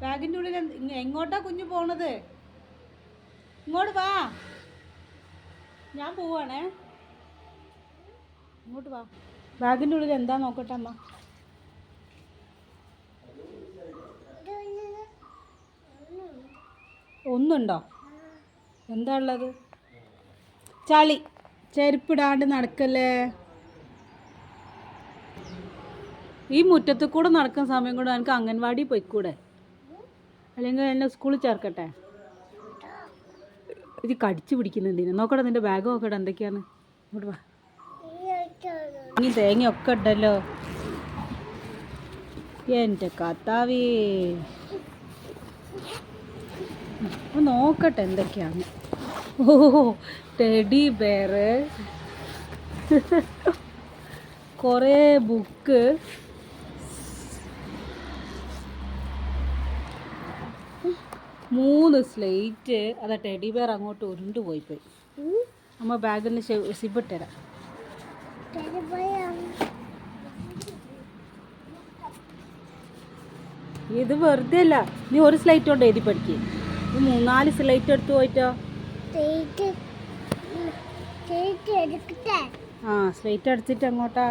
ബാഗിൻ്റെ ഉള്ളിൽ എങ്ങോട്ടാ കുഞ്ഞു പോണത്? ഇങ്ങോട്ട് വാ, ഞാൻ പോവാണേ. ഇങ്ങോട്ട് വാ. ബാഗിൻ്റെ ഉള്ളിൽ എന്താ നോക്കട്ടെ അമ്മ. ഒന്നുണ്ടോ? എന്താ ഉള്ളത്? ചളി. ചെരുപ്പിടാണ്ട് നടക്കല്ലേ. ഈ മുറ്റത്ത് കൂടെ നടക്കുന്ന സമയം കൂടെ എനിക്ക് അംഗൻവാടി പോയിക്കൂടെ? അല്ലെങ്കിൽ എന്നെ സ്കൂളിൽ ചേർക്കട്ടെ? ഇത് കടിച്ചു പിടിക്കുന്നതിന് നോക്കട്ടെ. നിന്റെ ബാഗ് നോക്കട്ടെ എന്തൊക്കെയാണ്. ഇങ്ങോട്ട് വാ. ഈ തേങ്ങയൊക്കെ ഉണ്ടല്ലോ. എൻ്റെ കർത്താവേ, നോക്കട്ടെ എന്തൊക്കെയാണ്. ഓ, ടെഡി ബെയർ, കുറേ ബുക്ക്, മൂന്ന് സ്ലേറ്റ്. അതാ ടെഡി ബെയർ അങ്ങോട്ട് ഉരുണ്ടു പോയി. അമ്മ ബാഗിന് സിബിട്ടരാം. ഇത് വെറുതെ അല്ല, നീ ഒരു സ്ലേറ്റ് കൊണ്ട് എഴുതി പഠിക്കും. നീ 3-4 സ്ലേറ്റ് എടുത്ത് പോയിട്ടോ. ആ, സ്ലേറ്റ് അടിച്ചിട്ട് അങ്ങോട്ടാ.